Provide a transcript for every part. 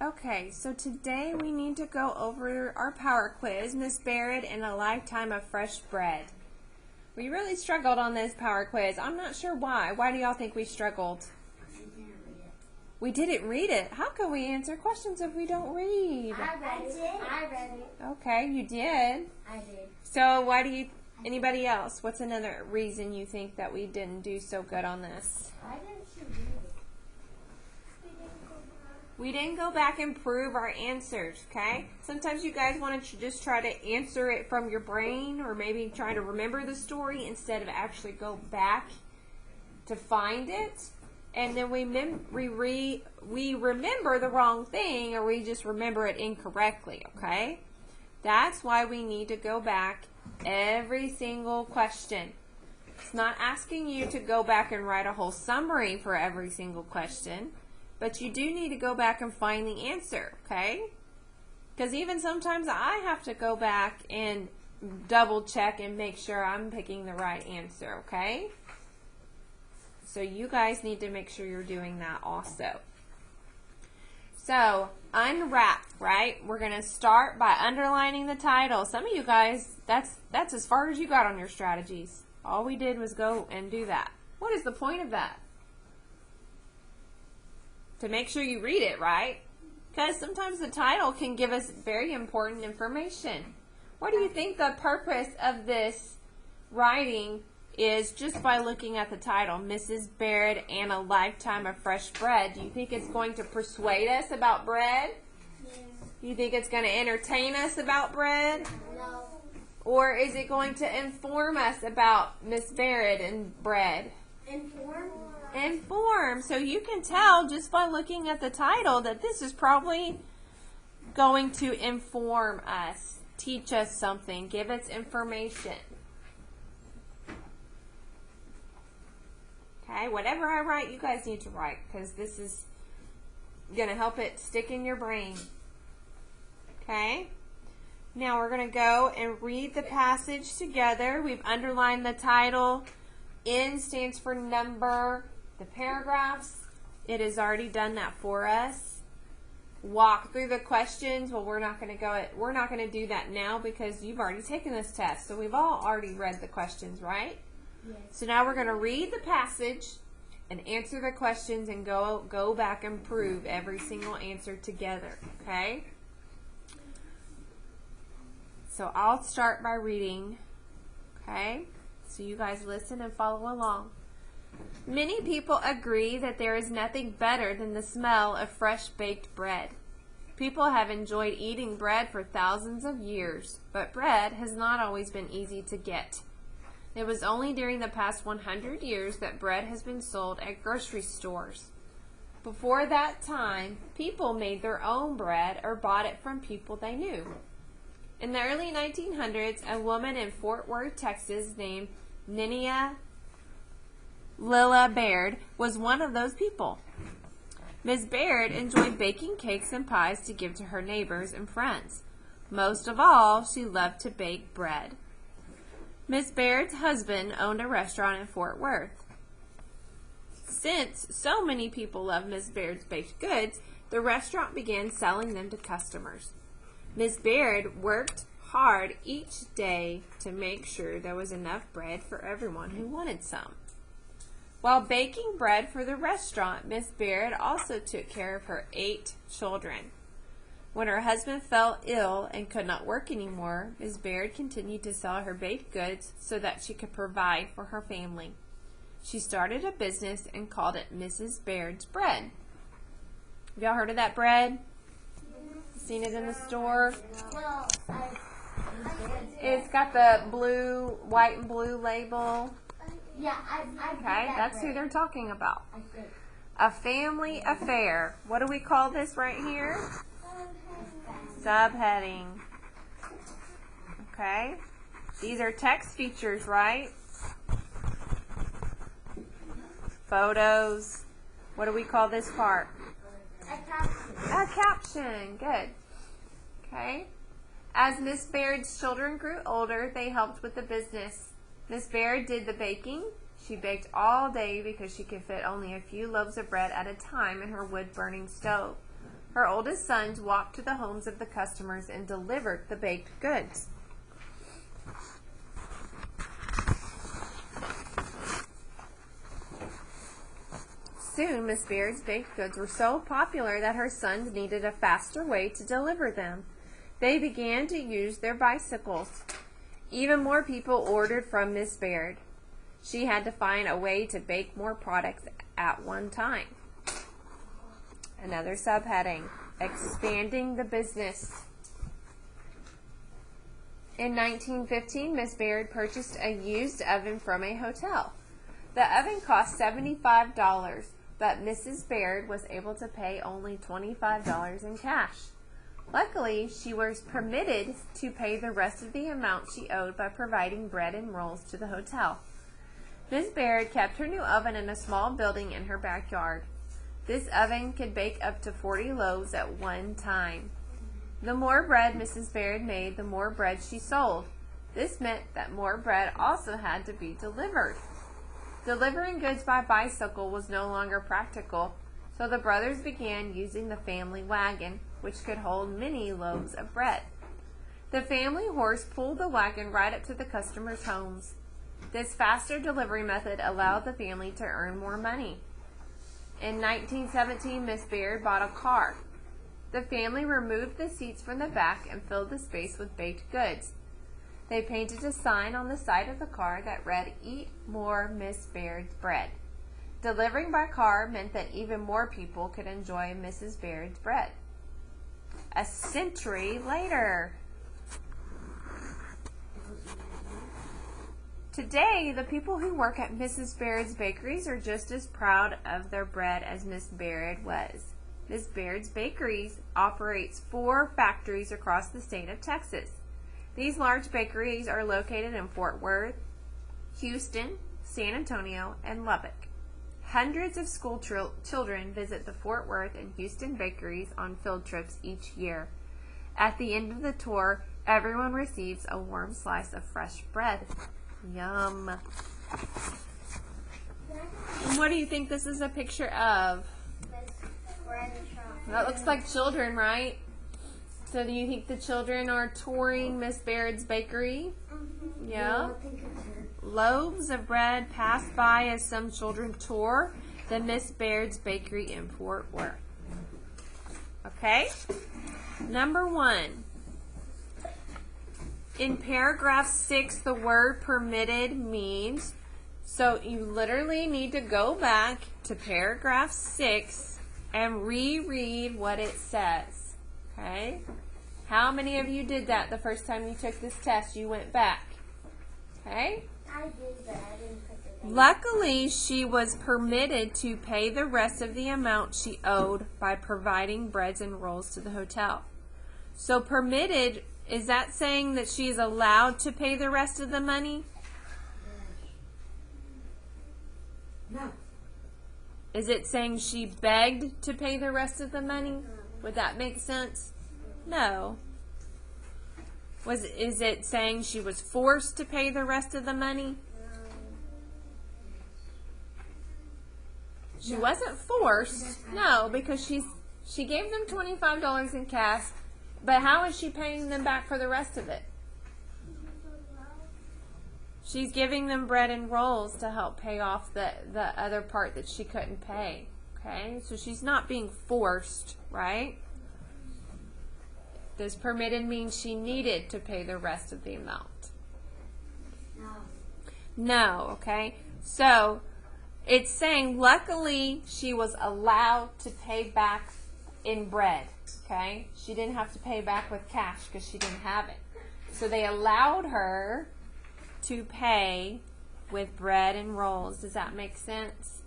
Okay, so today we need to go over our power quiz, Miss Baird and a lifetime of fresh bread. We really struggled on this power quiz. I'm not sure why. Why do y'all think we struggled? We didn't read it. How can we answer questions if we don't read? I read it. Okay, you did. I did. So why do you, anybody else, what's another reason you think that we didn't do so good on this? Why didn't you read it? We didn't go back and prove our answers, okay? Sometimes you guys want to just try to answer it from your brain or maybe try to remember the story instead of actually go back to find it. And then we remember the wrong thing or we just remember it incorrectly, okay? That's why we need to go back every single question. It's not asking you to go back and write a whole summary for every single question. But you do need to go back and find the answer, okay? Because even sometimes I have to go back and double check and make sure I'm picking the right answer, okay? So you guys need to make sure you're doing that also. So, unwrap, right? We're going to start by underlining the title. Some of you guys, that's as far as you got on your strategies. All we did was go and do that. What is the point of that? To make sure you read it, right? Because sometimes the title can give us very important information. What do you think the purpose of this writing is just by looking at the title, Mrs. Baird and a Lifetime of Fresh Bread? Do you think it's going to persuade us about bread? Yeah. You think it's going to entertain us about bread? No. Or is it going to inform us about Miss Baird and bread? Inform. So you can tell just by looking at the title that this is probably going to inform us, teach us something, give us information. Okay, whatever I write, you guys need to write because this is going to help it stick in your brain. Okay? Now we're going to go and read the passage together. We've underlined the title. N stands for number. The paragraphs, it has already done that for us. Walk through the questions. Well, we're not going to do that now because you've already taken this test. So we've all already read the questions, right? Yes. So now we're going to read the passage and answer the questions and go back and prove every single answer together, okay? So I'll start by reading, okay? So you guys listen and follow along. Many people agree that there is nothing better than the smell of fresh baked bread. People have enjoyed eating bread for thousands of years, but bread has not always been easy to get. It was only during the past 100 years that bread has been sold at grocery stores. Before that time, people made their own bread or bought it from people they knew. In the early 1900s, a woman in Fort Worth, Texas named Nenia Lilla Baird was one of those people. Miss Baird enjoyed baking cakes and pies to give to her neighbors and friends. Most of all, she loved to bake bread. Miss Baird's husband owned a restaurant in Fort Worth. Since so many people loved Miss Baird's baked goods, the restaurant began selling them to customers. Miss Baird worked hard each day to make sure there was enough bread for everyone who wanted some. While baking bread for the restaurant, Miss Baird also took care of her 8 children. When her husband fell ill and could not work anymore, Miss Baird continued to sell her baked goods so that she could provide for her family. She started a business and called it Mrs. Baird's Bread. Have y'all heard of that bread? Seen it in the store? Well, It's got the white and blue label. yeah, I Okay, that's who they're talking about. I did. A family affair. What do we call this right here? Subheading. Okay. These are text features, right? Photos. What do we call this part? A caption. A caption. Good. Okay. As Miss Baird's children grew older, they helped with the business. Miss Baird did the baking. She baked all day because she could fit only a few loaves of bread at a time in her wood-burning stove. Her oldest sons walked to the homes of the customers and delivered the baked goods. Soon, Miss Baird's baked goods were so popular that her sons needed a faster way to deliver them. They began to use their bicycles. Even more people ordered from Miss Baird. She had to find a way to bake more products at one time. Another subheading, expanding the business. In 1915, Miss Baird purchased a used oven from a hotel. The oven cost $75, but Mrs. Baird was able to pay only $25 in cash. Luckily, she was permitted to pay the rest of the amount she owed by providing bread and rolls to the hotel. Miss Baird kept her new oven in a small building in her backyard. This oven could bake up to 40 loaves at one time. The more bread Mrs. Baird made, the more bread she sold. This meant that more bread also had to be delivered. Delivering goods by bicycle was no longer practical, so the brothers began using the family wagon, which could hold many loaves of bread. The family horse pulled the wagon right up to the customers' homes. This faster delivery method allowed the family to earn more money. In 1917, Miss Baird bought a car. The family removed the seats from the back and filled the space with baked goods. They painted a sign on the side of the car that read, "Eat more Miss Baird's bread." Delivering by car meant that even more people could enjoy Mrs. Baird's bread. A century later. Today, the people who work at Mrs. Baird's bakeries are just as proud of their bread as Miss Baird was. Miss Baird's Bakeries operates 4 factories across the state of Texas. These large bakeries are located in Fort Worth, Houston, San Antonio, and Lubbock. Hundreds of school children visit the Fort Worth and Houston bakeries on field trips each year. At the end of the tour, everyone receives a warm slice of fresh bread. Yum. And what do you think this is a picture of? That looks like children, right? So do you think the children are touring Miss Baird's bakery? Yeah. Loaves of bread passed by as some children tour the Miss Baird's bakery in Fort Worth. Okay? Number 1. In paragraph 6, the word permitted means, so you literally need to go back to paragraph 6 and reread what it says. Okay? How many of you did that the first time you took this test? You went back. Okay? I did, but I didn't put the date. Luckily, she was permitted to pay the rest of the amount she owed by providing breads and rolls to the hotel. So permitted, is that saying that she is allowed to pay the rest of the money? No. Is it saying she begged to pay the rest of the money? Would that make sense? No. Is it saying she was forced to pay the rest of the money? She wasn't forced. No, because she gave them $25 in cash, but how is she paying them back for the rest of it? She's giving them bread and rolls to help pay off the other part that she couldn't pay. Okay? So she's not being forced, right? Does permitted mean she needed to pay the rest of the amount? No. No, okay? So it's saying luckily she was allowed to pay back in bread, okay? She didn't have to pay back with cash because she didn't have it. So they allowed her to pay with bread and rolls. Does that make sense?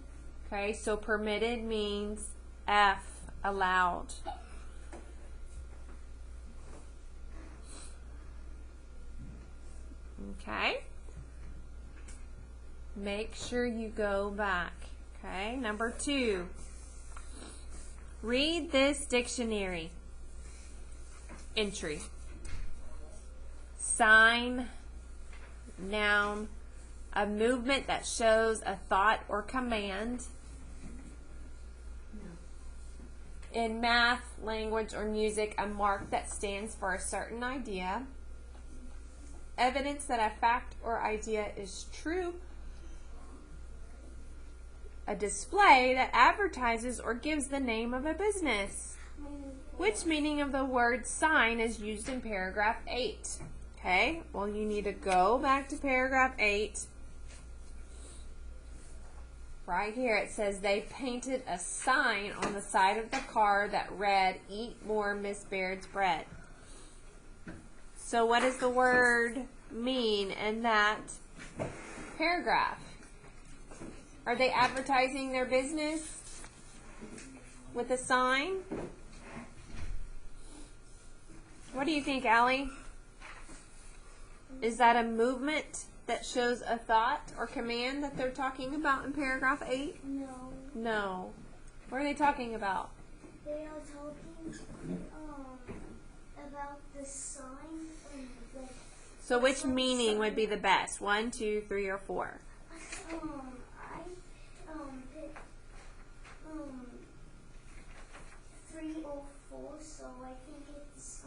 Okay, so permitted means F, allowed. Okay? Make sure you go back. Okay, number 2. Read this dictionary entry. Sign, noun, a movement that shows a thought or command. in math, language, or music a mark that stands for a certain idea. Evidence that a fact or idea is true. A display that advertises or gives the name of a business. Which meaning of the word sign is used in paragraph 8? Okay, well, you need to go back to paragraph 8. Right here it says they painted a sign on the side of the car that read, "Eat more Miss Baird's bread." So what does the word mean in that paragraph? Are they advertising their business with a sign? What do you think, Allie? Is that a movement that shows a thought or command that they're talking about in paragraph 8? No. No. What are they talking about? They are talking about the sign and like. So which meaning would be the best? 1, 2, 3, or 4? I picked 3 or 4, so I think it's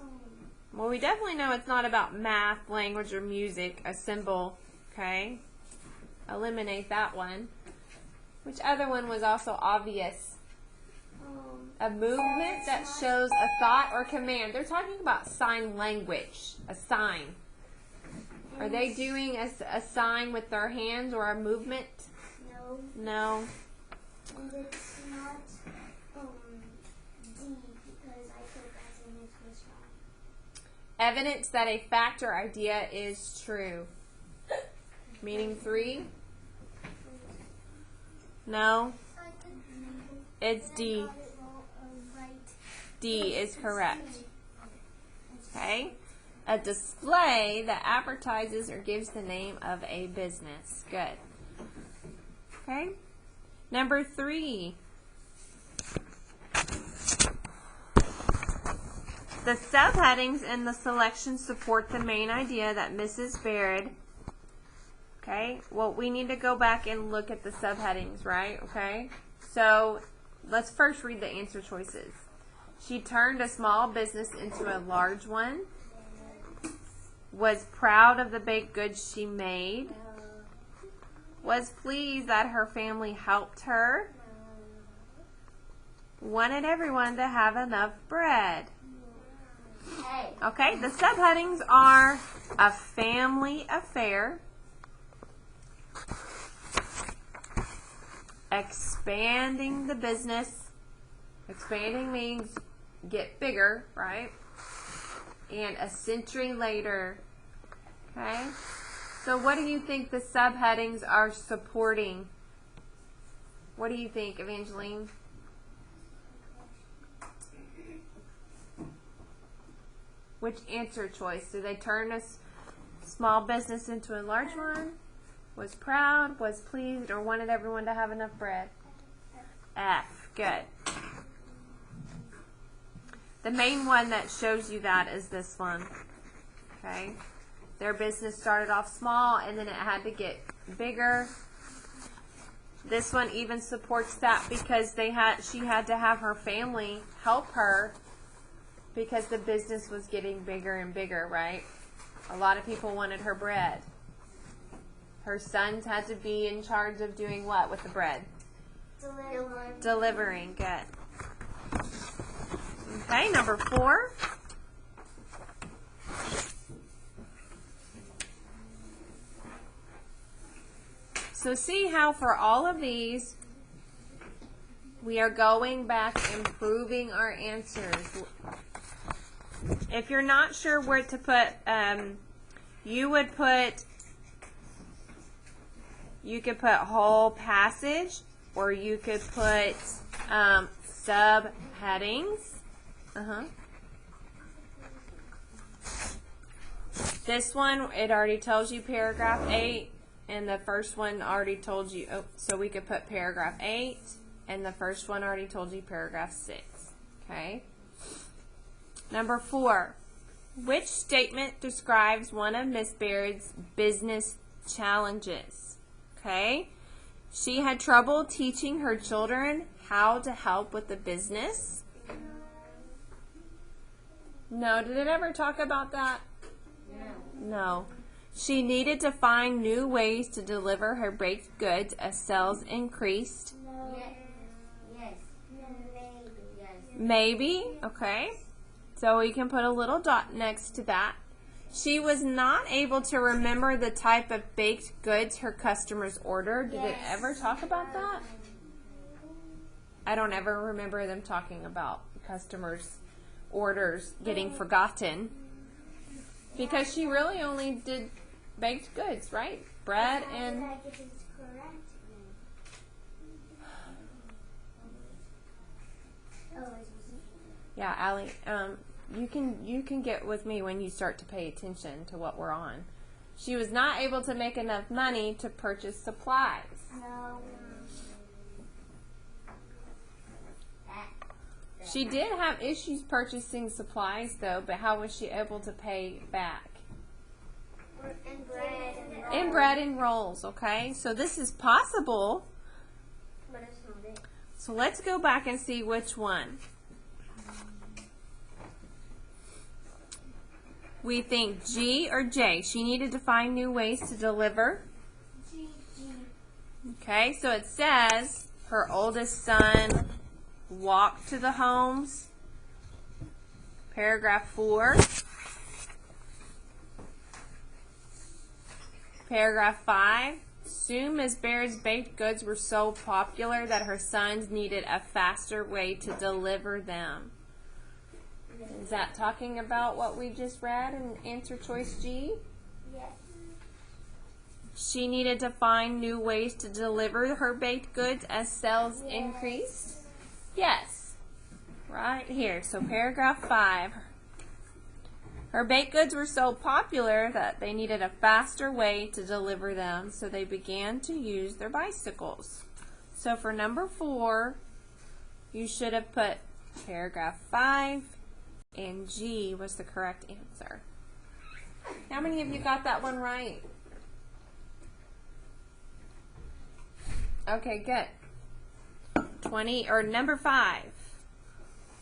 Well, we definitely know it's not about math, language, or music. A symbol, okay? Eliminate that one. Which other one was also obvious? A movement that shows a thought or command. They're talking about sign language, a sign. Are they doing a sign with their hands or a movement? No. No. And it's not D because I put that in it was wrong. Evidence that a fact or idea is true. Meaning 3? No. It's D. D is correct. Okay. A display that advertises or gives the name of a business. Good. Okay. Number 3. The subheadings in the selection support the main idea that Mrs. Baird. Okay. Well, we need to go back and look at the subheadings, right? Okay. So let's first read the answer choices. She turned a small business into a large one. Was proud of the baked goods she made. Was pleased that her family helped her. Wanted everyone to have enough bread. Okay, the subheadings are a family affair, expanding the business. Expanding means get bigger, right? And a century later. Okay? So what do you think the subheadings are supporting? What do you think, Evangeline? Which answer choice? Did they turn a small business into a large one? Was proud, was pleased, or wanted everyone to have enough bread? F. Good. The main one that shows you that is this one. Okay? Their business started off small and then it had to get bigger. This one even supports that because she had to have her family help her because the business was getting bigger and bigger, right? A lot of people wanted her bread. Her sons had to be in charge of doing what with the bread? Delivering. Good. Okay, number 4. So see how for all of these, we are going back improving our answers. If you're not sure where to put, you could put whole passage, or you could put subheadings. This one, it already tells you paragraph 8, and the first one already told you, so we could put paragraph 8, and the first one already told you paragraph 6. Okay? Number 4. Which statement describes one of Miss Baird's business challenges? Okay? She had trouble teaching her children how to help with the business. No. Did it ever talk about that? No. No. She needed to find new ways to deliver her baked goods as sales increased. No. Yes. No. Maybe. Yes. Maybe. Okay. So we can put a little dot next to that. She was not able to remember the type of baked goods her customers ordered. Did it ever talk about that? I don't ever remember them talking about customers' orders getting forgotten. Because she really only did baked goods, right? Bread and... Yeah, Allie, you can get with me when you start to pay attention to what we're on. She was not able to make enough money to purchase supplies. No. She did have issues purchasing supplies, though, but how was she able to pay back? In bread and rolls, okay? So this is possible. But it's not it. So let's go back and see which one. We think G or J. She needed to find new ways to deliver. G. Okay, so it says her oldest son walked to the homes. Paragraph 4. Paragraph 5. Soon Miss Baird's baked goods were so popular that her sons needed a faster way to deliver them. Is that talking about what we just read in answer choice G? Yes. She needed to find new ways to deliver her baked goods as sales increased? Yes. Right here. So paragraph 5. Her baked goods were so popular that they needed a faster way to deliver them, so they began to use their bicycles. So for number 4, you should have put paragraph 5, and G was the correct answer. How many of you got that one right? Okay, good. Number 5.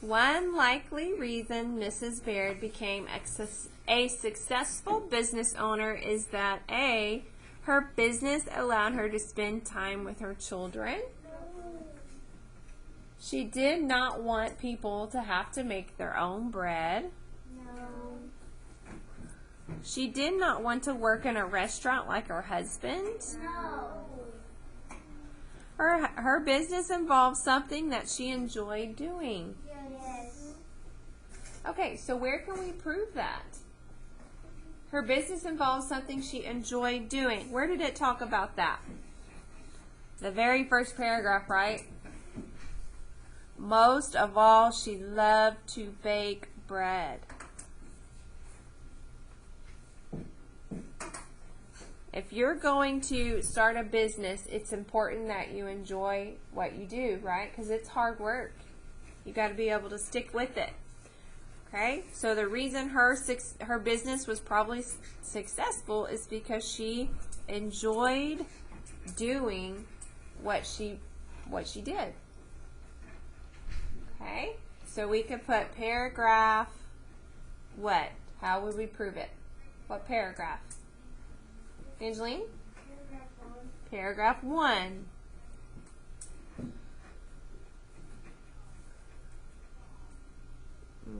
One likely reason Mrs. Baird became a successful business owner is that A, her business allowed her to spend time with her children. She did not want people to have to make their own bread. No. She did not want to work in a restaurant like her husband. No. Her business involved something that she enjoyed doing. Yes. Okay, so where can we prove that? Her business involved something she enjoyed doing. Where did it talk about that? The very first paragraph, right? Most of all, she loved to bake bread. If you're going to start a business, it's important that you enjoy what you do, right? Because it's hard work. You got to be able to stick with it. Okay? So the reason her business was probably successful is because she enjoyed doing what she did. Okay? So we could put paragraph what? How would we prove it? What paragraph? Angeline? Paragraph 1.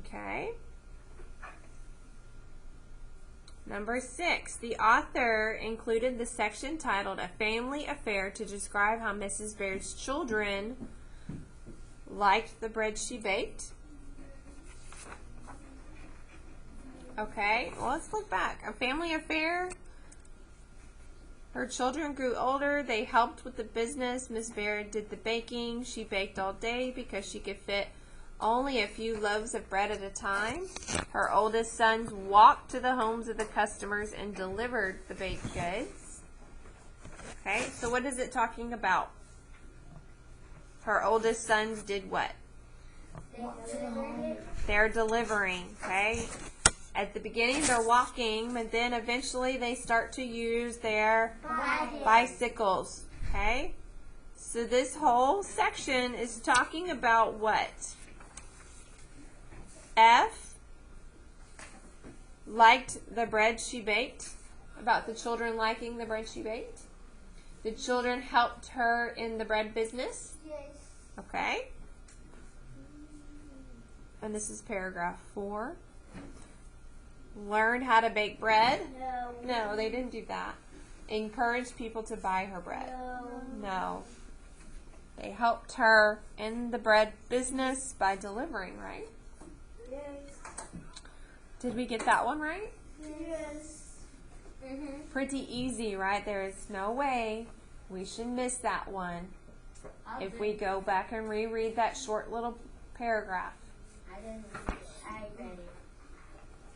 Okay. Number 6. The author included the section titled A Family Affair to describe how Mrs. Baird's children liked the bread she baked. Okay, well, let's look back. A family affair. Her children grew older. They helped with the business. Miss Baird did the baking. She baked all day because she could fit only a few loaves of bread at a time. Her oldest sons walked to the homes of the customers and delivered the baked goods. Okay, so what is it talking about? Her oldest sons did what? They're delivering, okay? At the beginning, they're walking, but then eventually they start to use their bicycles, okay? So this whole section is talking about what? F, liked the bread she baked? About the children liking the bread she baked? The children helped her in the bread business? Yes. Okay. And this is paragraph 4. Learned how to bake bread? No. No, they didn't do that. Encouraged people to buy her bread? No. They helped her in the bread business by delivering, right? Yes. Did we get that one right? Yes. Pretty easy, right? There is no way we should miss that one if we go back and reread that short little paragraph. I didn't read it. I read it.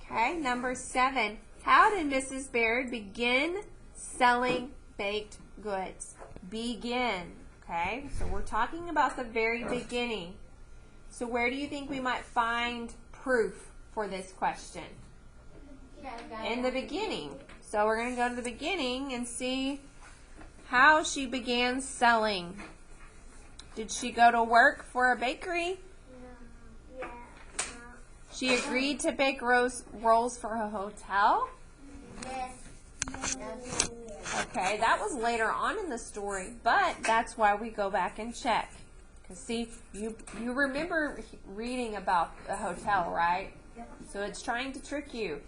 Okay, number 7. How did Mrs. Baird begin selling baked goods? Begin. Okay, so we're talking about the very beginning. So where do you think we might find proof for this question? In the beginning. So we're going to go to the beginning and see how she began selling. Did she go to work for a bakery? No. Yeah. No. She agreed to bake rolls for a hotel? Yes. Okay, that was later on in the story, but that's why we go back and check. Because see, you remember reading about a hotel, right? So it's trying to trick you.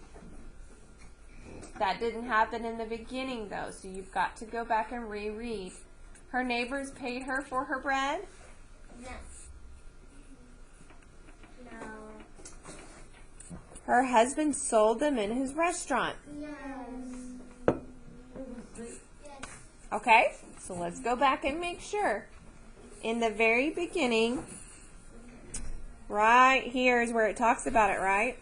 That didn't happen in the beginning, though, so you've got to go back and reread. Her neighbors paid her for her bread? No. No. Her husband sold them in his restaurant. Yes. Okay, so let's go back and make sure. In the very beginning, right here is where it talks about it, right?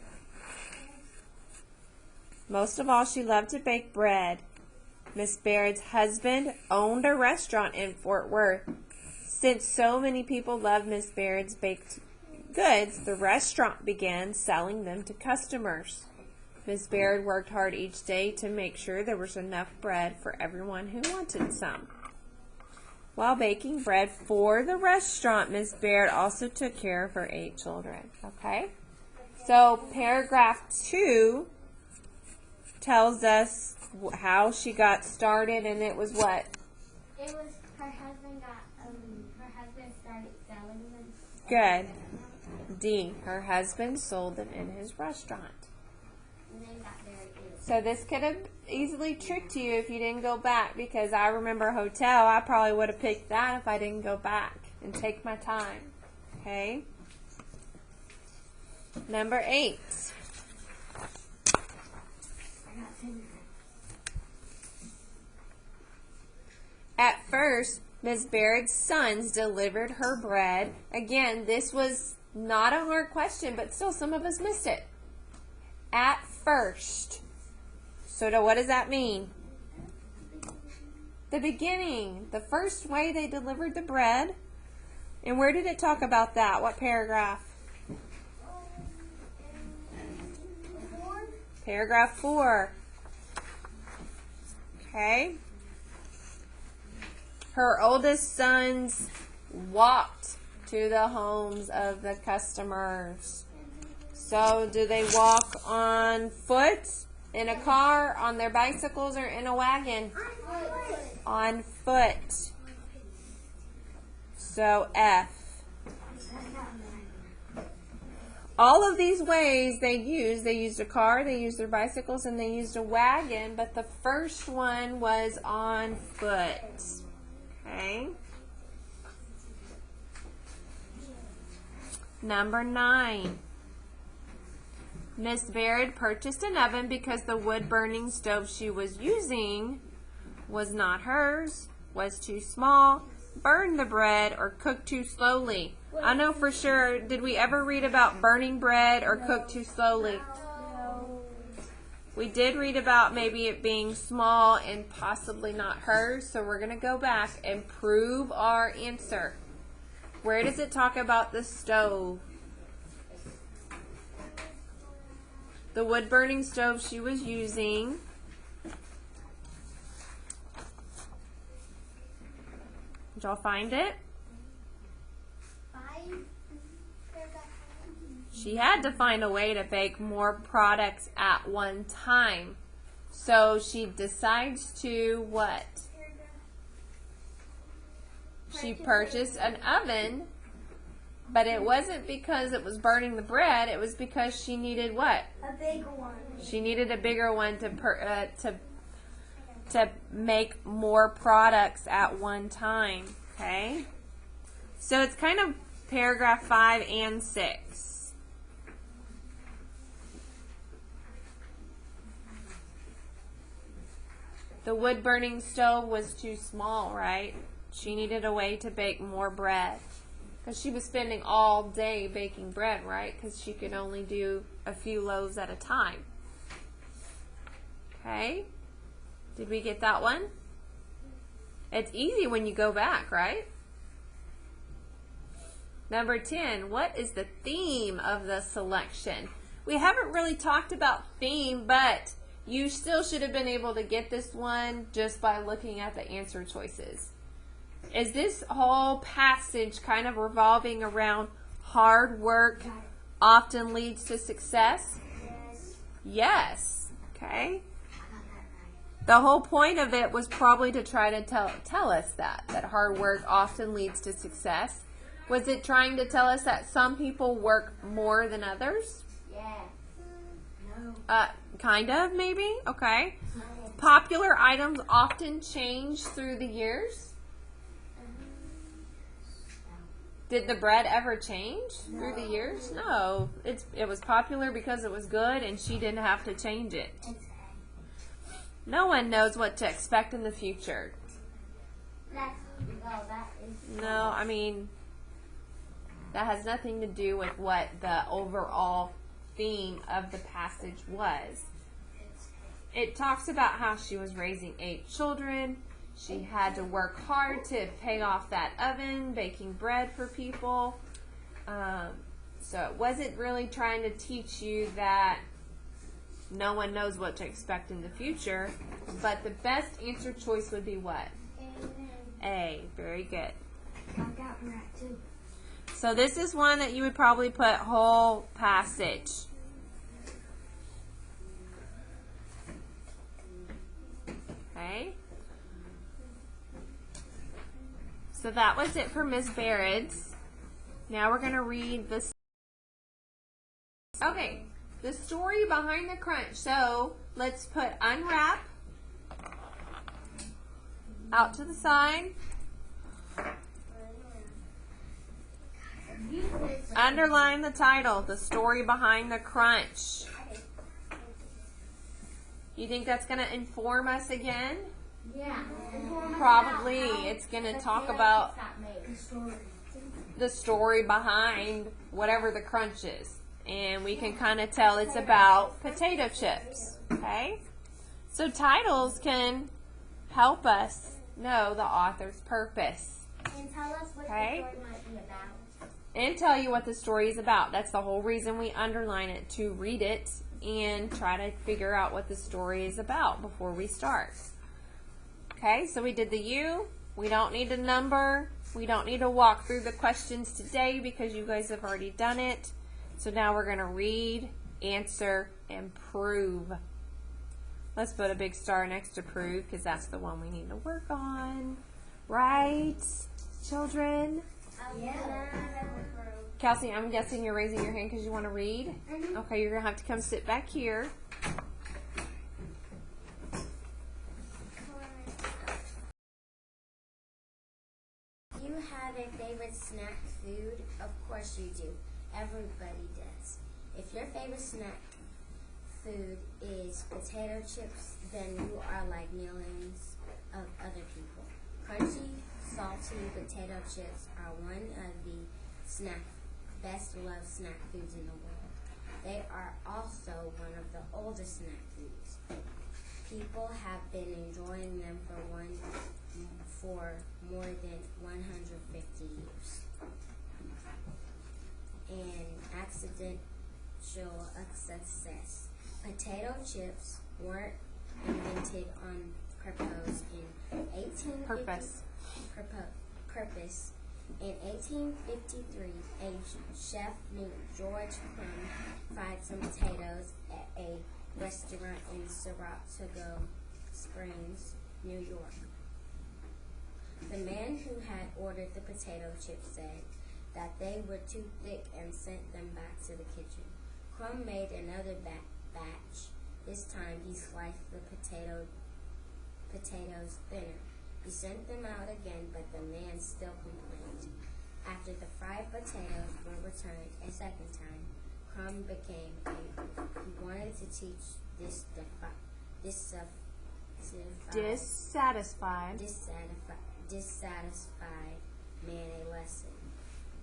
Most of all, she loved to bake bread. Miss Baird's husband owned a restaurant in Fort Worth. Since so many people loved Miss Baird's baked goods, the restaurant began selling them to customers. Miss Baird worked hard each day to make sure there was enough bread for everyone who wanted some. While baking bread for the restaurant, Miss Baird also took care of her 8 children. Okay? So paragraph 2 tells us how she got started, and it was what? It was her husband started selling them. Good. D. Her husband sold them in his restaurant. And then got very ill. So this could have easily tricked you if you didn't go back, because I remember hotel. I probably would have picked that if I didn't go back and take my time. Okay? Number 8. At first, Miss Baird's sons delivered her bread. Again, this was not a hard question, but still some of us missed it. At first. So what does that mean? The beginning. The first way they delivered the bread. And where did it talk about that? What paragraph? Paragraph 4. Okay. Her oldest sons walked to the homes of the customers. So do they walk on foot, in a car, on their bicycles, or in a wagon? On foot. So F. All of these ways they used a car, they used their bicycles, and they used a wagon, but the first one was on foot. Okay. Number 9. Miss Baird purchased an oven because the wood-burning stove she was using was not hers, was too small, burned the bread, or cooked too slowly. I know for sure, did we ever read about burning bread or cooked too slowly? No. We did read about maybe it being small and possibly not hers, so we're going to go back and prove our answer. Where does it talk about the stove? The wood-burning stove she was using. Did y'all find it? 5. She had to find a way to bake more products at one time. So she decides to what? She purchased an oven, but it wasn't because it was burning the bread. It was because she needed what? A bigger one. She needed a bigger one to make more products at one time. Okay? So it's kind of paragraph 5 and 6. The wood-burning stove was too small, right? She needed a way to bake more bread. Because she was spending all day baking bread, right? Because she could only do a few loaves at a time. Okay? Did we get that one? It's easy when you go back, right? Number 10, what is the theme of the selection? We haven't really talked about theme, but you still should have been able to get this one just by looking at the answer choices. Is this whole passage kind of revolving around hard work often leads to success? Yes. Yes. Okay. The whole point of it was probably to try to tell us that hard work often leads to success. Was it trying to tell us that some people work more than others? Yeah. No. Kind of, maybe. Okay. Popular items often change through the years. Did the bread ever change through the years? No. It was popular because it was good and she didn't have to change it. No one knows what to expect in the future. No, I mean, that has nothing to do with what the overall theme of the passage was. It talks about how she was raising 8 children. She had to work hard to pay off that oven, baking bread for people. So it wasn't really trying to teach you that no one knows what to expect in the future. But the best answer choice would be what? A. Very good. I got that too. So this is one that you would probably put whole passage. Okay. So that was it for Miss Baird's. Now we're going to read this. Okay, the story behind the crunch. So let's put unwrap out to the side. Underline the title, the story behind the crunch. You think that's going to inform us again? Yeah. Probably. It's going to talk about the story behind whatever the crunch is. And we can kind of tell it's about potato chips. Okay? So titles can help us know the author's purpose. And tell us what the story might be about. And tell you what the story is about. That's the whole reason we underline it, to read it and try to figure out what the story is about before we start. Okay, so we did the U. We don't need a number. We don't need to walk through the questions today because you guys have already done it. So now we're going to read, answer, and prove. Let's put a big star next to prove because that's the one we need to work on. Right, children? Yeah. Kelsey, I'm guessing you're raising your hand because you want to read? Okay, you're going to have to come sit back here. Do you have a favorite snack food? Of course you do. Everybody does. If your favorite snack food is potato chips, then you are like millions of other people. Crunchy, salty potato chips are one of the best loved snack foods in the world. They are also one of the oldest snack foods. People have been enjoying them for more than 150 years. An accidental success. Potato chips weren't invented on purpose in 1850. In 1853, a chef named George Crumb fried some potatoes at a restaurant in Saratoga Springs, New York. The man who had ordered the potato chips said that they were too thick and sent them back to the kitchen. Crumb made another batch. This time he sliced the potatoes thinner. He sent them out again, but the man still complained. After the fried potatoes were returned a second time, Crumb became angry. He wanted to teach dissatisfied man a lesson.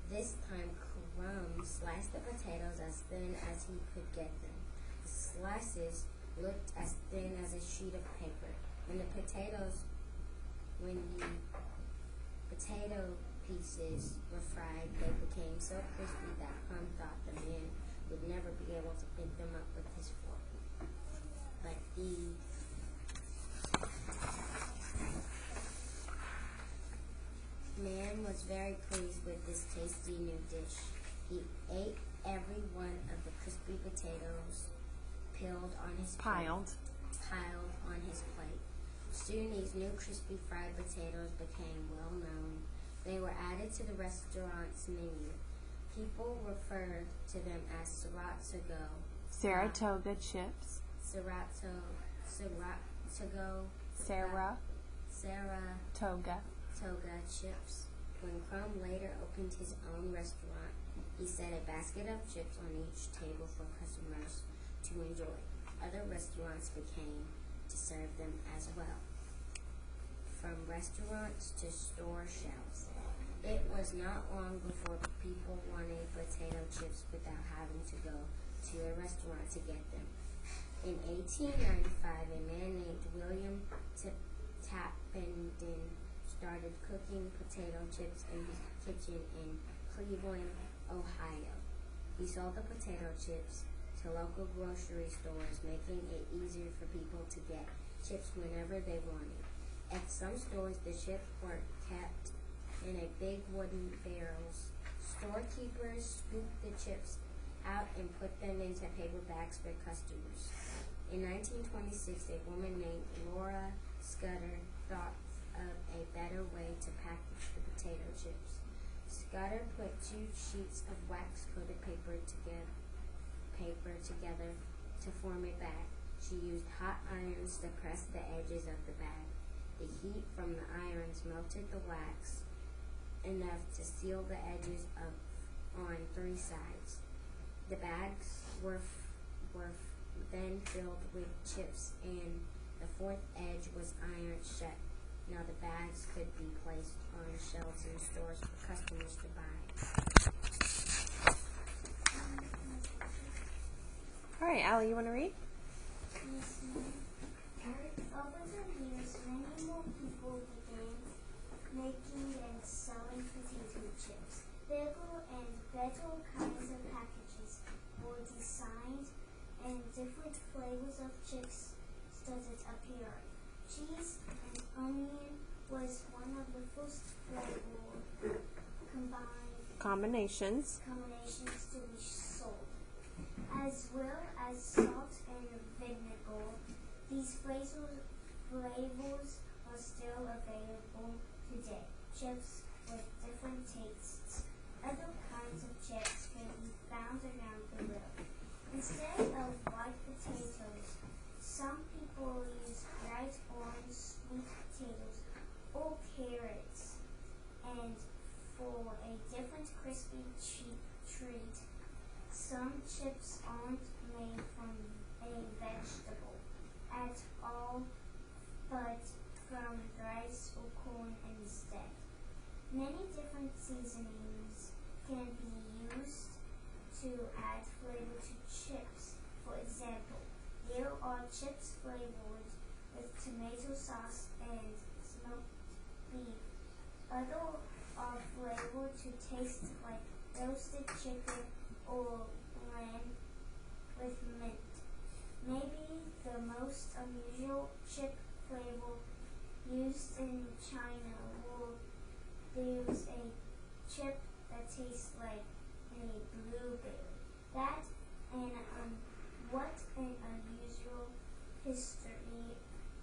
This time Crumb sliced the potatoes as thin as he could get them. The slices looked as thin as a sheet of paper. When the potato pieces were fried, they became so crispy that Crumb thought the man would never be able to pick them up with his fork. But the man was very pleased with this tasty new dish. He ate every one of the crispy potatoes piled on his plate. Soon these new crispy fried potatoes became well known. They were added to the restaurant's menu. People referred to them as Saratoga chips. Saratoga chips. When Crumb later opened his own restaurant, he set a basket of chips on each table for customers to enjoy. Other restaurants began to serve them as well, from restaurants to store shelves. It was not long before people wanted potato chips without having to go to a restaurant to get them. In 1895, a man named William Tappenden started cooking potato chips in his kitchen in Cleveland, Ohio. He sold the potato chips to local grocery stores, making it easier for people to get chips whenever they wanted. At some stores, the chips were kept in a big wooden barrels. Storekeepers scooped the chips out and put them into paper bags for customers. In 1926, a woman named Laura Scudder thought of a better way to package the potato chips. Scudder put 2 sheets of wax-coated paper together to form a bag. She used hot irons to press the edges of the bag. The heat from the irons melted the wax enough to seal the edges on 3 sides. The bags were then filled with chips, and the 4th edge was ironed shut. Now the bags could be placed on shelves in stores for customers to buy. All right, Allie, you want to read? Yes, ma'am. Over the years, many more people began making and selling potato chips. Bigger and better kinds of packages were designed, and different flavors of chips started appearing. Cheese and onion was one of the first flavor combinations to be sold, as well as salt and vinegar. These flavors are still available today. Chips with different tastes. Other kinds of chips can be found around the world. Instead of white potatoes, some people use bright orange sweet potatoes or carrots. And for a different crispy treat, some chips aren't made from a vegetable at all, but from rice or corn instead. Many different seasonings can be used to add flavor to chips. For example, there are chips flavored with tomato sauce and smoked beef. Others are flavored to taste like roasted chicken or lamb with mint. Maybe the most unusual chip flavor used in China, where there's a chip that tastes like a blueberry. That and what an unusual history.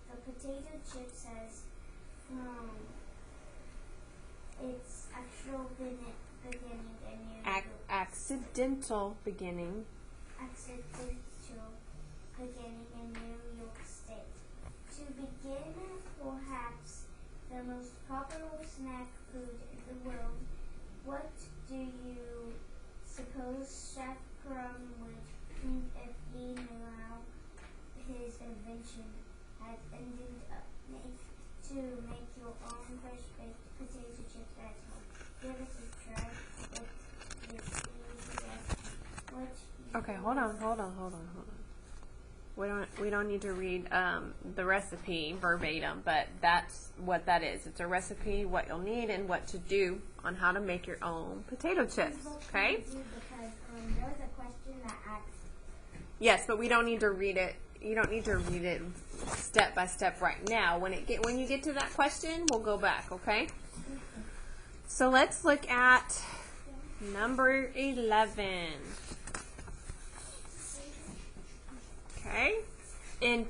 The potato chips has from its actual beginning in New York. Accidental beginning. Accidental beginning in New York State. To begin, perhaps the most popular snack food in the world, what do you suppose Chef Crumb would think if he knew how his invention had ended up to make your own fresh baked potato chips at home? Give it a try. It's easy. Okay, hold on. We don't need to read the recipe verbatim, but that's what that is. It's a recipe, what you'll need, and what to do on how to make your own potato chips. Okay? Because there was a question that asked. Yes, but we don't need to read it. You don't need to read it step by step right now. When you get to that question, we'll go back. Okay? So let's look at number 11. Okay. In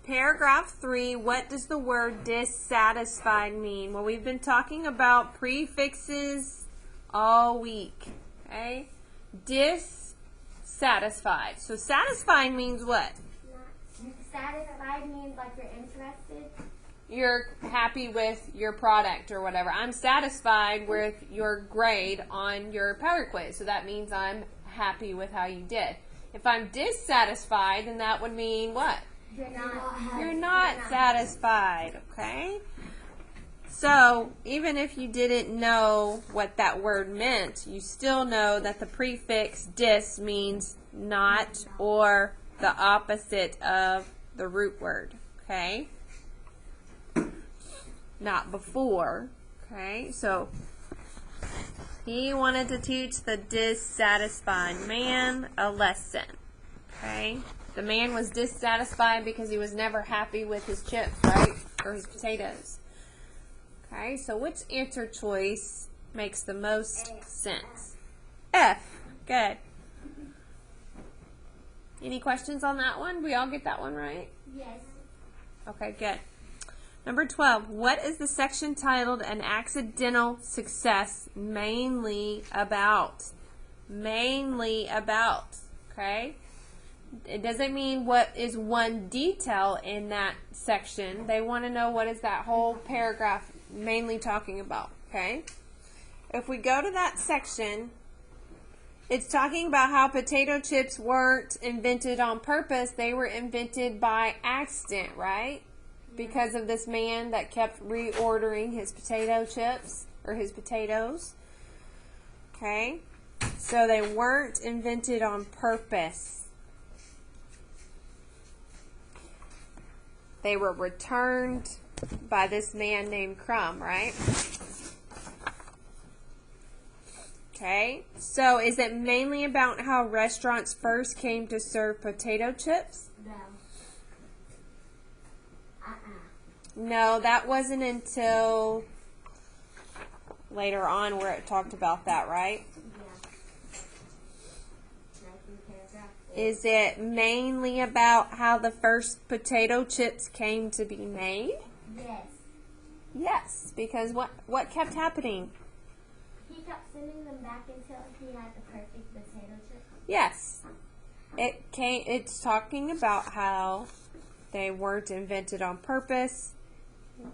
paragraph 3, what does the word dissatisfied mean? Well, we've been talking about prefixes all week. Okay. Dissatisfied. So satisfied means what? Satisfied means like you're interested. You're happy with your product or whatever. I'm satisfied with your grade on your power quiz. So that means I'm happy with how you did. If I'm dissatisfied, then that would mean what? You're not satisfied, okay? So, even if you didn't know what that word meant, you still know that the prefix dis means not or the opposite of the root word, okay? Not before, okay? So, he wanted to teach the dissatisfied man a lesson, okay? The man was dissatisfied because he was never happy with his chips, right? Or his potatoes. Okay, so which answer choice makes the most sense? F. Good. Any questions on that one? We all get that one right? Yes. Okay, good. Number 12, what is the section titled An Accidental Success Mainly About? Mainly about, okay? It doesn't mean what is one detail in that section. They want to know what is that whole paragraph mainly talking about, okay? If we go to that section, it's talking about how potato chips weren't invented on purpose. They were invented by accident, right? Because of this man that kept reordering his potato chips or his potatoes. Okay? So they weren't invented on purpose. They were returned by this man named Crumb, right? Okay? So is it mainly about how restaurants first came to serve potato chips? No. No, that wasn't until later on where it talked about that, right? Yeah. Is it mainly about how the first potato chips came to be made? Yes. Yes, because what kept happening? He kept sending them back until he had the perfect potato chip. Yes. It's talking about how they weren't invented on purpose.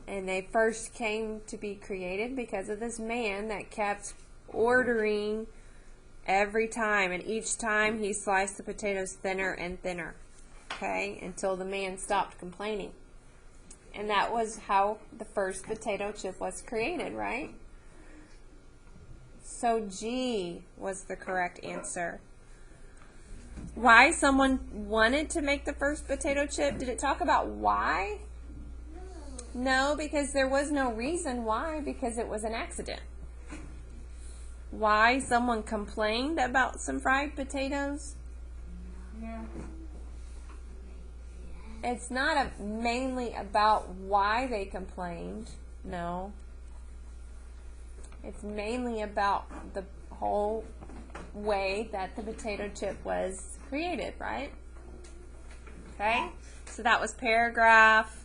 And they first came to be created because of this man that kept ordering every time. And each time he sliced the potatoes thinner and thinner. Okay? Until the man stopped complaining. And that was how the first potato chip was created, right? So G was the correct answer. Why someone wanted to make the first potato chip? Did it talk about why? No, because there was no reason why, because it was an accident. Why someone complained about some fried potatoes? No. It's not mainly about why they complained. No. It's mainly about the whole way that the potato chip was created, right? Okay, so that was paragraph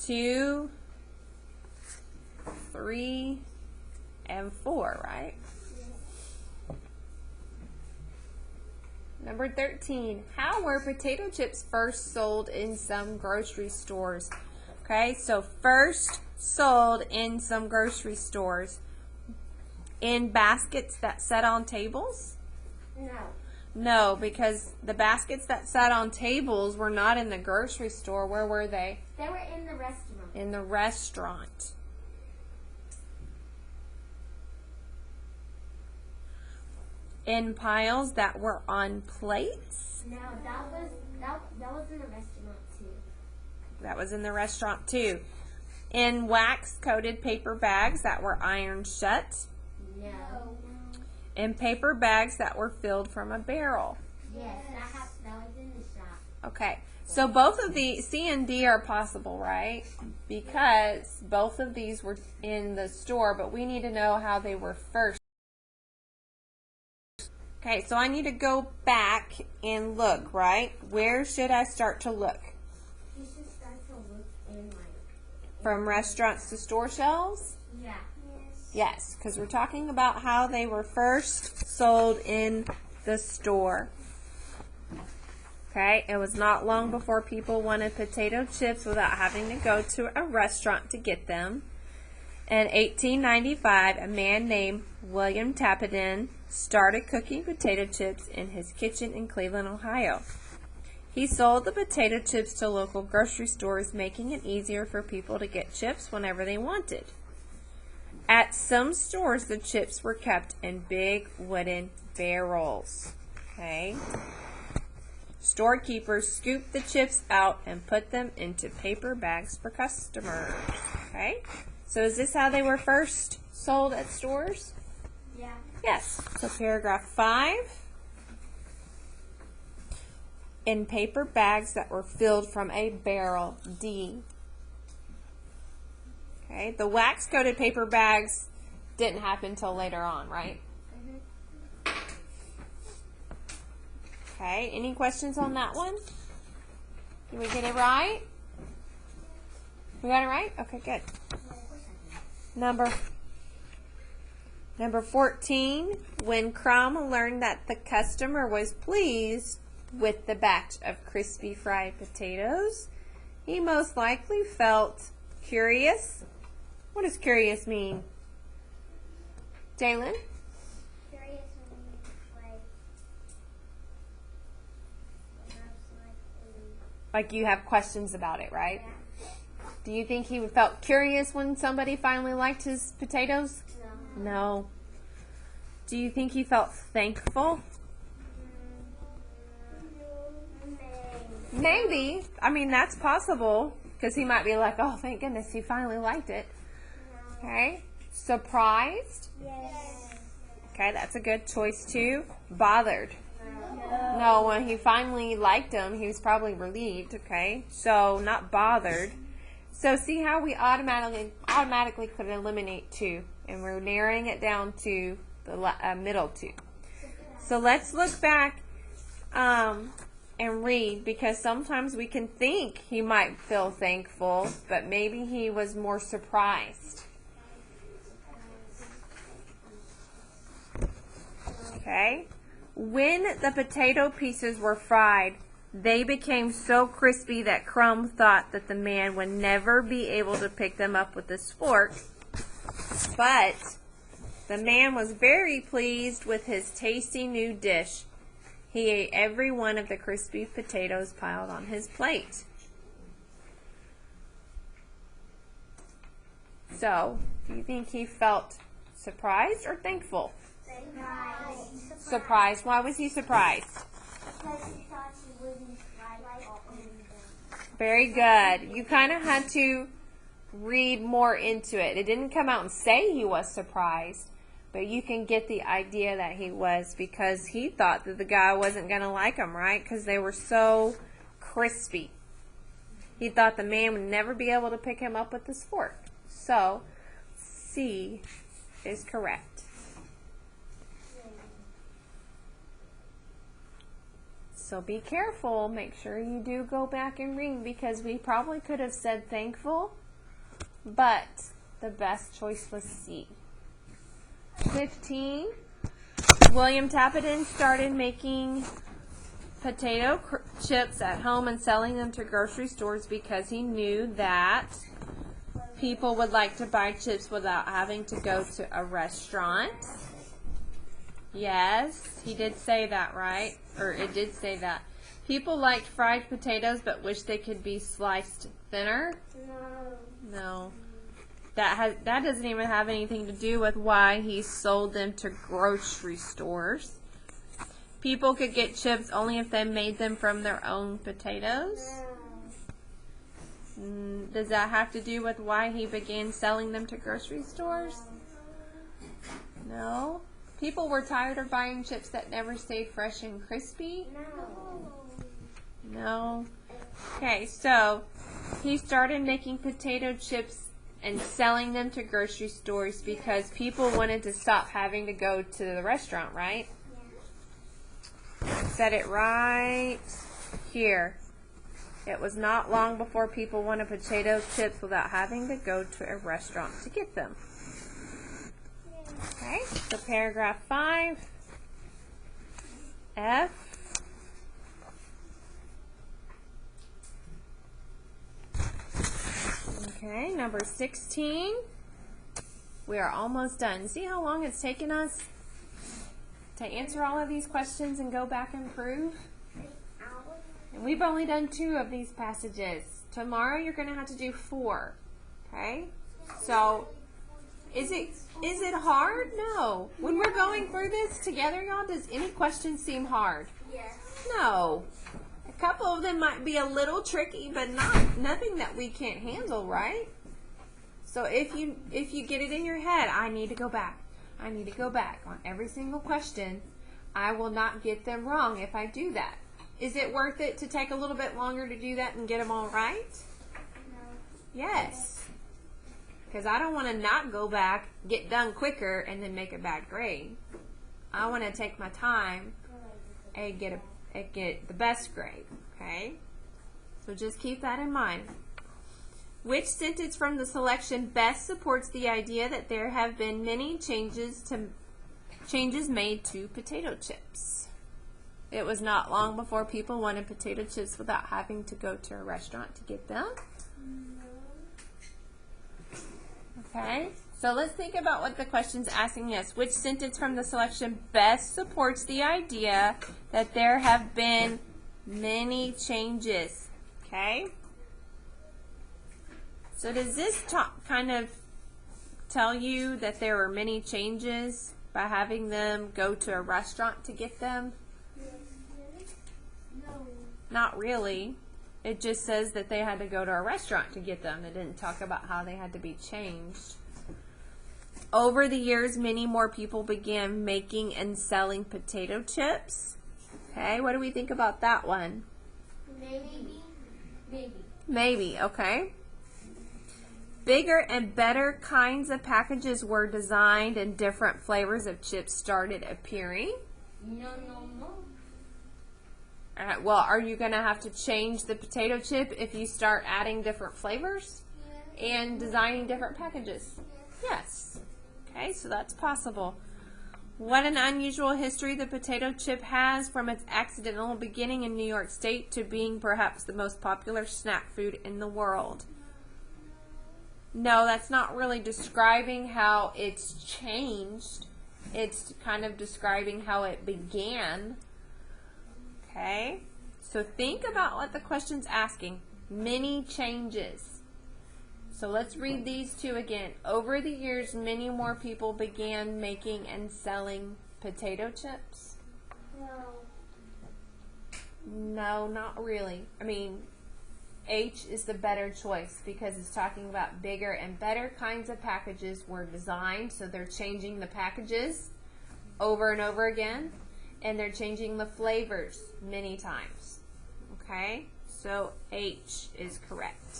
2, 3, and 4, right? Number 13, how were potato chips first sold in some grocery stores? Okay, so first sold in some grocery stores. In baskets that sat on tables? No. No, because the baskets that sat on tables were not in the grocery store. Where were they? They were in the restaurant. In the restaurant. In piles that were on plates? No, that was in the restaurant too. That was in the restaurant too. In wax-coated paper bags that were ironed shut? No. In paper bags that were filled from a barrel? Yes, that was in the shop. Okay, so both of the C and D are possible, right? Because both of these were in the store, but we need to know how they were first. Okay, so I need to go back and look, right? Where should I start to look? You should start to look in From restaurants to store shelves? Yeah. Yes, because we're talking about how they were first sold in the store. Okay, it was not long before people wanted potato chips without having to go to a restaurant to get them. In 1895, a man named William Tappenden started cooking potato chips in his kitchen in Cleveland, Ohio. He sold the potato chips to local grocery stores, making it easier for people to get chips whenever they wanted. At some stores, the chips were kept in big wooden barrels. Okay. Storekeepers scooped the chips out and put them into paper bags for customers. Okay. So is this how they were first sold at stores? Yeah. Yes. So paragraph 5. In paper bags that were filled from a barrel. D. Okay. The wax-coated paper bags didn't happen until later on, right? Okay. Any questions on that one? Did we get it right? We got it right? Okay, good. Number 14, when Crumb learned that the customer was pleased with the batch of crispy fried potatoes, he most likely felt curious. What does curious mean? Jalen? Curious Like you have questions about it, right? Do you think he felt curious when somebody finally liked his potatoes? No. Do you think he felt thankful? Maybe. I mean, that's possible because he might be like, oh, thank goodness he finally liked it. Okay. Surprised? Yes. Okay, that's a good choice too. Bothered? No, when he finally liked him, he was probably relieved. Okay, so not bothered. So see how we automatically could eliminate 2, and we're narrowing it down to the middle 2. So let's look back and read, because sometimes we can think he might feel thankful, but maybe he was more surprised. Okay? When the potato pieces were fried, they became so crispy that Crumb thought that the man would never be able to pick them up with his fork. But the man was very pleased with his tasty new dish. He ate every one of the crispy potatoes piled on his plate. So, do you think he felt surprised or thankful? Surprised. Why was he surprised? Because he thought he wouldn't like all of them. Very good. You kind of had to read more into it. It didn't come out and say he was surprised, but you can get the idea that he was, because he thought that the guy wasn't going to like them, right? Because they were so crispy. He thought the man would never be able to pick him up with his fork. So, C is correct. So be careful. Make sure you do go back and read, because we probably could have said thankful, but the best choice was C. 15. William Tappenden started making potato chips at home and selling them to grocery stores because he knew that people would like to buy chips without having to go to a restaurant. Yes, he did say that, right? Or it did say that. People liked fried potatoes but wish they could be sliced thinner. No. That doesn't even have anything to do with why he sold them to grocery stores. People could get chips only if they made them from their own potatoes. Does that have to do with why he began selling them to grocery stores? No. People were tired of buying chips that never stayed fresh and crispy? No. Okay, so he started making potato chips and selling them to grocery stores because people wanted to stop having to go to the restaurant, right? Said it right here. It was not long before people wanted potato chips without having to go to a restaurant to get them. Okay, so paragraph 5, F. Okay, number 16. We are almost done. See how long it's taken us to answer all of these questions and go back and prove? And we've only done 2 of these passages. Tomorrow you're going to have to do 4. Okay? So, is it hard? No. When we're going through this together, y'all, does any question seem hard? Yes. No. A couple of them might be a little tricky, but nothing that we can't handle, right? So if you get it in your head, I need to go back. I need to go back on every single question. I will not get them wrong if I do that. Is it worth it to take a little bit longer to do that and get them all right? No. Yes. Because I don't want to not go back, get done quicker, and then make a bad grade. I want to take my time and get the best grade. Okay? So just keep that in mind. Which sentence from the selection best supports the idea that there have been many changes made to potato chips? It was not long before people wanted potato chips without having to go to a restaurant to get them. Okay, so let's think about what the question's asking us. Which sentence from the selection best supports the idea that there have been many changes? Okay, so does this kind of tell you that there were many changes by having them go to a restaurant to get them? No. Not really. It just says that they had to go to a restaurant to get them. It didn't talk about how they had to be changed. Over the years, many more people began making and selling potato chips. Okay, what do we think about that one? Maybe, okay. Bigger and better kinds of packages were designed and different flavors of chips started appearing. No. Well, are you going to have to change the potato chip if you start adding different flavors and designing different packages? Yes. Okay, so that's possible. What an unusual history the potato chip has, from its accidental beginning in New York State to being perhaps the most popular snack food in the world. No, that's not really describing how it's changed. It's kind of describing how it began. Okay, so think about what the question's asking. Many changes. So let's read these 2 again. Over the years, many more people began making and selling potato chips. No, not really. I mean, H is the better choice because it's talking about bigger and better kinds of packages were designed. So they're changing the packages over and over again. And they're changing the flavors many times. Okay? So H is correct.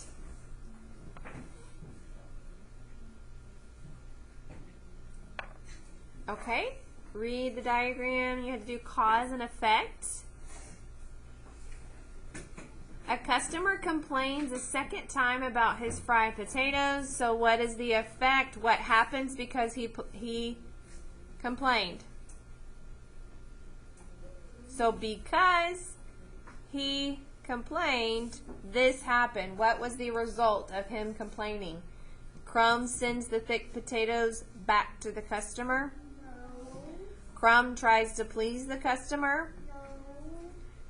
Okay, read the diagram. You have to do cause and effect. A customer complains a second time about his fried potatoes. So what is the effect? What happens because he complained? So because he complained, this happened. What was the result of him complaining? Crumb sends the thick potatoes back to the customer. No. Crumb tries to please the customer. No.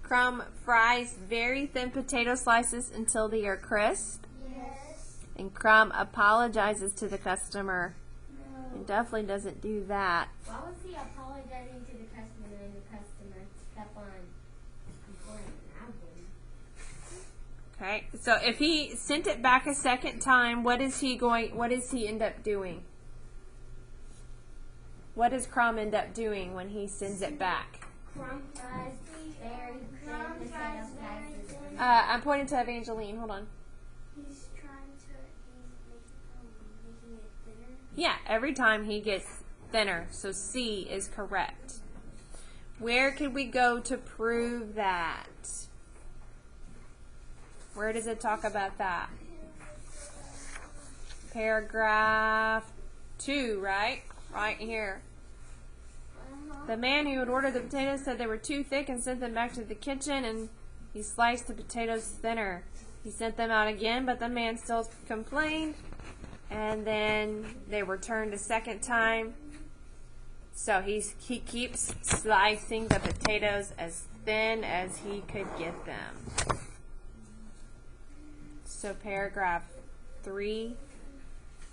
Crumb fries very thin potato slices until they are crisp. Yes. And Crumb apologizes to the customer. No. It definitely doesn't do that. Why was he apologizing to the customer and the customer kept on complaining? I wouldn't. Okay, so if he sent it back a second time, what does he end up doing? What does Crumb end up doing when he sends it back? Crumb fries very thin potato slices. I'm pointing to Evangeline. Hold on. He's making it thinner. Yeah, every time he gets thinner. So C is correct. Where could we go to prove that? Where does it talk about that? Paragraph 2, right? Right here. The man who had ordered the potatoes said they were too thick and sent them back to the kitchen, and he sliced the potatoes thinner. He sent them out again, but the man still complained, and then they were returned a second time. So he keeps slicing the potatoes as thin as he could get them. So paragraph 3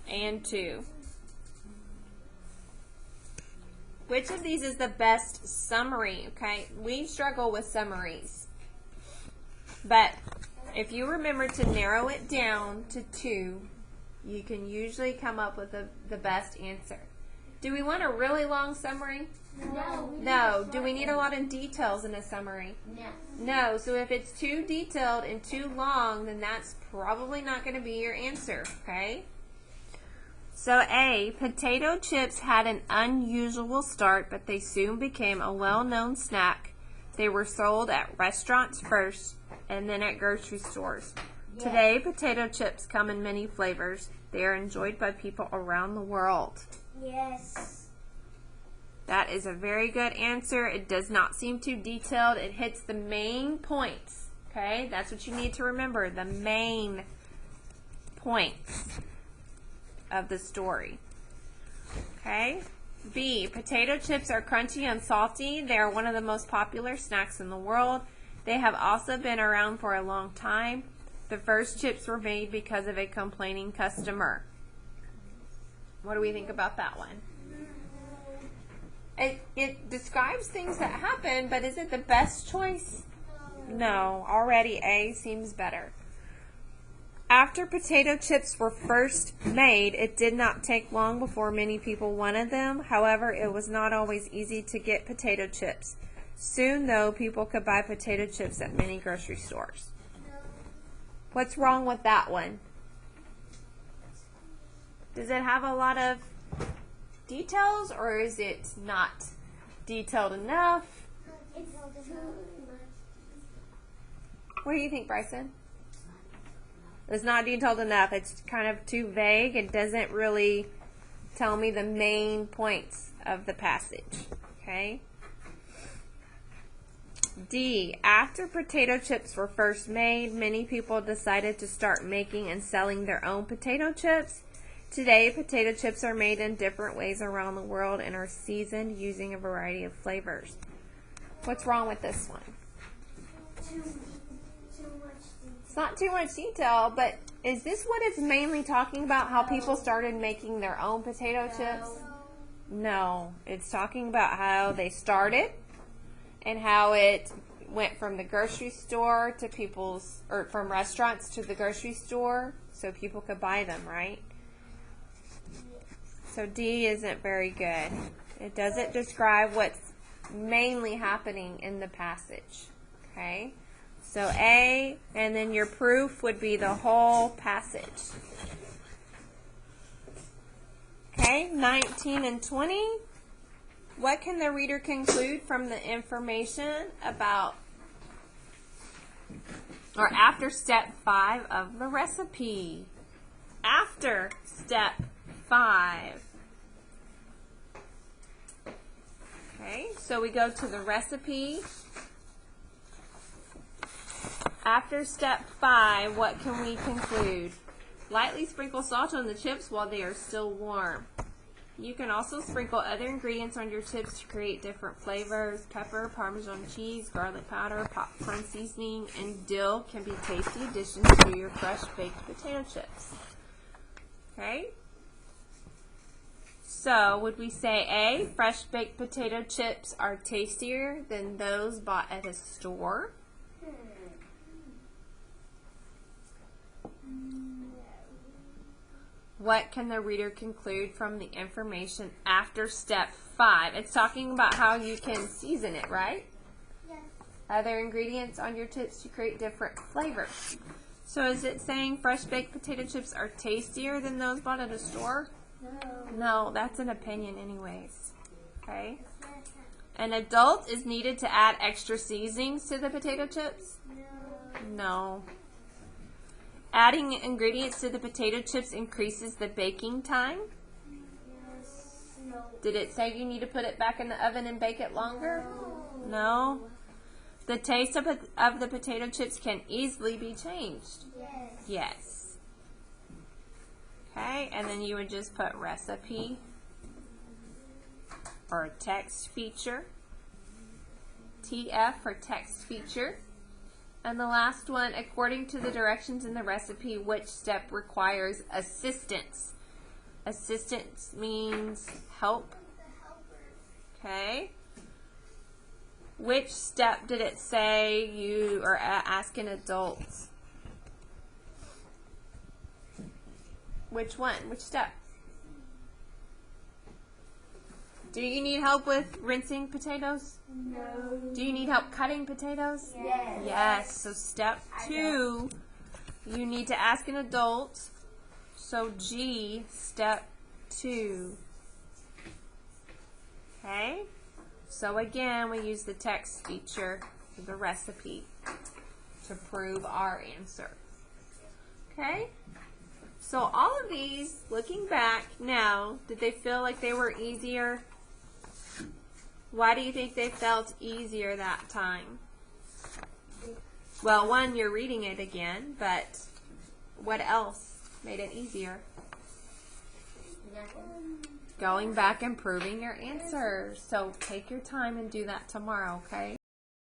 and 2. Which of these is the best summary? Okay, we struggle with summaries. But if you remember to narrow it down to 2, you can usually come up with the best answer. Do we want a really long summary? No. No. Do we need a lot of details in a summary? No. No. So if it's too detailed and too long, then that's probably not going to be your answer, okay? So A, potato chips had an unusual start, but they soon became a well-known snack. They were sold at restaurants first and then at grocery stores. Yes. Today, potato chips come in many flavors. They are enjoyed by people around the world. Yes. That is a very good answer. It does not seem too detailed. It hits the main points. Okay, that's what you need to remember, the main points of the story. Okay, B, potato chips are crunchy and salty. They are one of the most popular snacks in the world. They have also been around for a long time. The first chips were made because of a complaining customer. What do we think about that one? It describes things that happen, but is it the best choice? No, already A seems better. After potato chips were first made, it did not take long before many people wanted them. However, it was not always easy to get potato chips. Soon, though, people could buy potato chips at many grocery stores. What's wrong with that one? Does it have a lot of details, or is it not detailed enough? It's too much. What do you think, Bryson? It's not detailed enough. It's kind of too vague. It doesn't really tell me the main points of the passage. Okay? D, after potato chips were first made, many people decided to start making and selling their own potato chips. Today, potato chips are made in different ways around the world and are seasoned using a variety of flavors. What's wrong with this one? Too much detail. It's not too much detail, but is this what it's mainly talking about, how people started making their own potato chips? No, it's talking about how they started and how it went from the grocery store to people's, or from restaurants to the grocery store so people could buy them, right? So D isn't very good. It doesn't describe what's mainly happening in the passage. Okay? So A, and then your proof would be the whole passage. Okay, 19 and 20. What can the reader conclude from the information about or after step 5 of the recipe? After step 5. Okay, so we go to the recipe. After step 5, what can we conclude? Lightly sprinkle salt on the chips while they are still warm. You can also sprinkle other ingredients on your chips to create different flavors. Pepper, Parmesan cheese, garlic powder, popcorn seasoning, and dill can be tasty additions to your fresh baked potato chips. Okay? So, would we say A, fresh baked potato chips are tastier than those bought at a store? What can the reader conclude from the information after step 5? It's talking about how you can season it, right? Yes. Other ingredients on your chips to create different flavors. So is it saying fresh baked potato chips are tastier than those bought at a store? No, that's an opinion anyways. Okay? An adult is needed to add extra seasonings to the potato chips? No. Adding ingredients to the potato chips increases the baking time? No. Did it say you need to put it back in the oven and bake it longer? No. The taste of the potato chips can easily be changed? Yes. Yes. Okay, and then you would just put recipe or text feature. TF for text feature. And the last one, according to the directions in the recipe, which step requires assistance? Assistance means help. Okay. Which step did it say you are asking adults? Which one? Which step? Do you need help with rinsing potatoes? No. Do you need help cutting potatoes? Yes. Yes. So step 2, you need to ask an adult. So G, step 2. Okay? So again, we use the text feature for the recipe to prove our answer. Okay? So all of these, looking back now, did they feel like they were easier? Why do you think they felt easier that time? Well, one, you're reading it again, but what else made it easier? Going back and proving your answers. So take your time and do that tomorrow, okay?